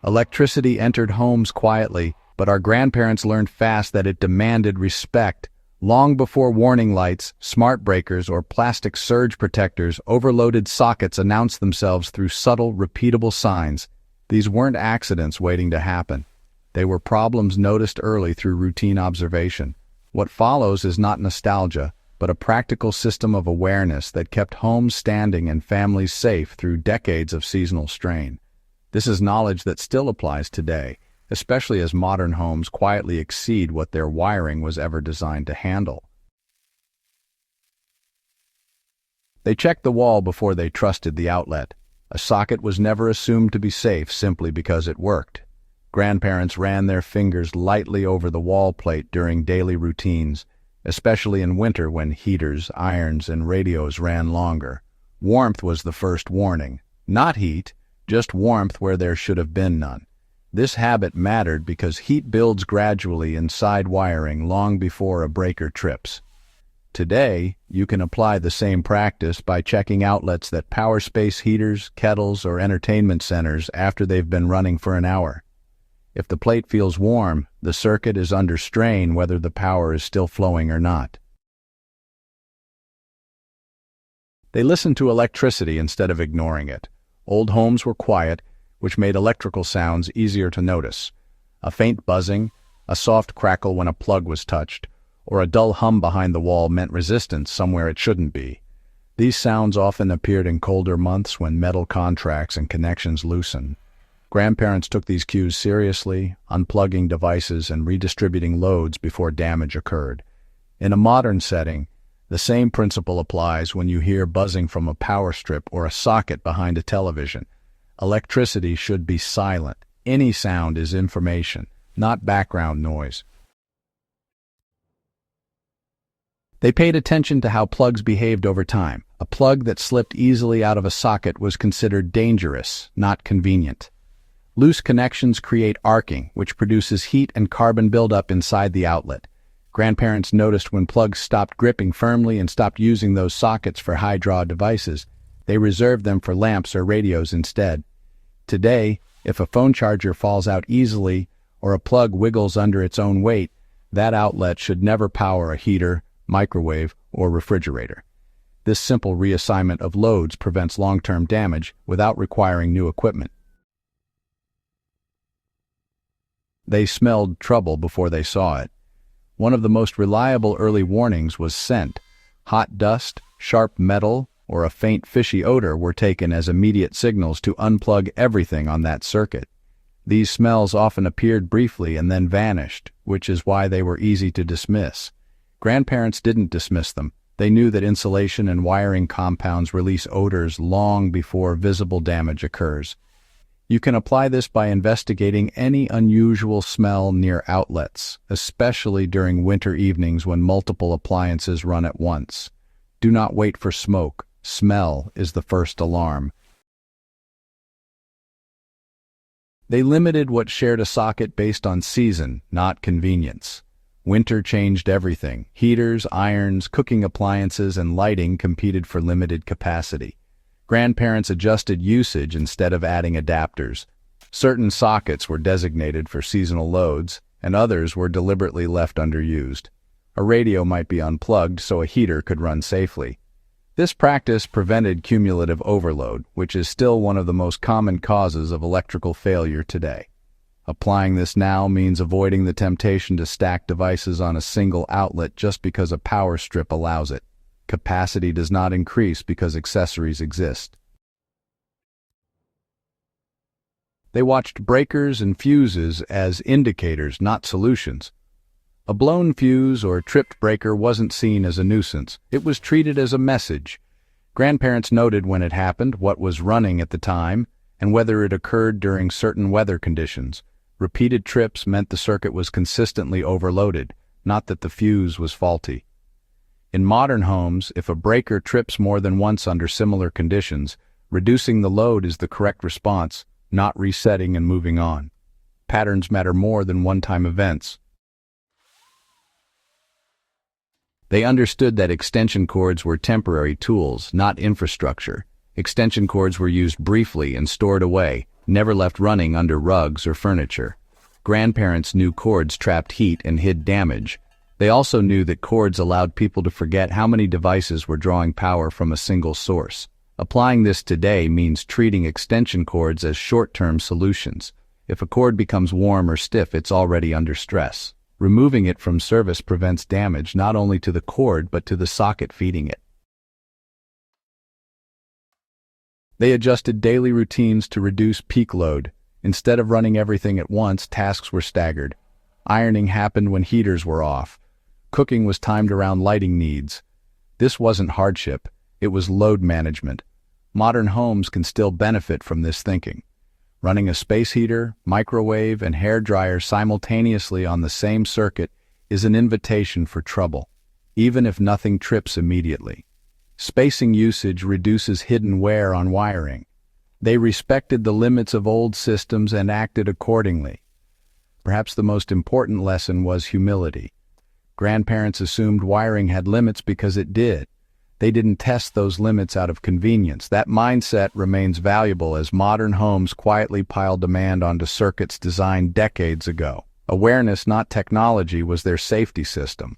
Electricity entered homes quietly, but our grandparents learned fast that it demanded respect. Long before warning lights, smart breakers, or plastic surge protectors, overloaded sockets announced themselves through subtle, repeatable signs. These weren't accidents waiting to happen. They were problems noticed early through routine observation. What follows is not nostalgia, but a practical system of awareness that kept homes standing and families safe through decades of seasonal strain. This is knowledge that still applies today, especially as modern homes quietly exceed what their wiring was ever designed to handle. They checked the wall before they trusted the outlet. A socket was never assumed to be safe simply because it worked. Grandparents ran their fingers lightly over the wall plate during daily routines, especially in winter when heaters, irons, and radios ran longer. Warmth was the first warning. Not heat, just warmth where there should have been none. This habit mattered because heat builds gradually inside wiring long before a breaker trips. Today, you can apply the same practice by checking outlets that power space heaters, kettles, or entertainment centers after they've been running for an hour. If the plate feels warm, the circuit is under strain whether the power is still flowing or not. They listened to electricity instead of ignoring it. Old homes were quiet, which made electrical sounds easier to notice. A faint buzzing, a soft crackle when a plug was touched, or a dull hum behind the wall meant resistance somewhere it shouldn't be. These sounds often appeared in colder months when metal contracts and connections loosen. Grandparents took these cues seriously, unplugging devices and redistributing loads before damage occurred. In a modern setting, the same principle applies when you hear buzzing from a power strip or a socket behind a television. Electricity should be silent. Any sound is information, not background noise. They paid attention to how plugs behaved over time. A plug that slipped easily out of a socket was considered dangerous, not convenient. Loose connections create arcing, which produces heat and carbon buildup inside the outlet. Grandparents noticed when plugs stopped gripping firmly and stopped using those sockets for high-draw devices. They reserved them for lamps or radios instead. Today, if a phone charger falls out easily or a plug wiggles under its own weight, that outlet should never power a heater, microwave, or refrigerator. This simple reassignment of loads prevents long-term damage without requiring new equipment. They smelled trouble before they saw it. One of the most reliable early warnings was scent. Hot dust, sharp metal, or a faint fishy odor were taken as immediate signals to unplug everything on that circuit. These smells often appeared briefly and then vanished, which is why they were easy to dismiss. Grandparents didn't dismiss them. They knew that insulation and wiring compounds release odors long before visible damage occurs. You can apply this by investigating any unusual smell near outlets, especially during winter evenings when multiple appliances run at once. Do not wait for smoke. Smell is the first alarm. They limited what shared a socket based on season, not convenience. Winter changed everything. Heaters, irons, cooking appliances, and lighting competed for limited capacity. Grandparents adjusted usage instead of adding adapters. Certain sockets were designated for seasonal loads, and others were deliberately left underused. A radio might be unplugged so a heater could run safely. This practice prevented cumulative overload, which is still one of the most common causes of electrical failure today. Applying this now means avoiding the temptation to stack devices on a single outlet just because a power strip allows it. Capacity does not increase because accessories exist. They watched breakers and fuses as indicators, not solutions. A blown fuse or tripped breaker wasn't seen as a nuisance. It was treated as a message. Grandparents noted when it happened, what was running at the time, and whether it occurred during certain weather conditions. Repeated trips meant the circuit was consistently overloaded, not that the fuse was faulty. In modern homes, if a breaker trips more than once under similar conditions, reducing the load is the correct response, not resetting and moving on. Patterns matter more than one-time events. They understood that extension cords were temporary tools, not infrastructure. Extension cords were used briefly and stored away, never left running under rugs or furniture. Grandparents knew cords trapped heat and hid damage. They also knew that cords allowed people to forget how many devices were drawing power from a single source. Applying this today means treating extension cords as short-term solutions. If a cord becomes warm or stiff, it's already under stress. Removing it from service prevents damage not only to the cord but to the socket feeding it. They adjusted daily routines to reduce peak load. Instead of running everything at once, tasks were staggered. Ironing happened when heaters were off. Cooking was timed around lighting needs. This wasn't hardship, it was load management. Modern homes can still benefit from this thinking. Running a space heater, microwave, and hair dryer simultaneously on the same circuit is an invitation for trouble, even if nothing trips immediately. Spacing usage reduces hidden wear on wiring. They respected the limits of old systems and acted accordingly. Perhaps the most important lesson was humility. Grandparents assumed wiring had limits because it did. They didn't test those limits out of convenience. That mindset remains valuable as modern homes quietly pile demand onto circuits designed decades ago. Awareness, not technology, was their safety system.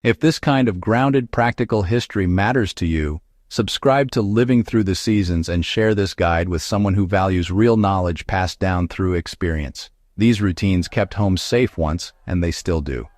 If this kind of grounded, practical history matters to you, subscribe to Living Through the Seasons and share this guide with someone who values real knowledge passed down through experience. These routines kept homes safe once, and they still do.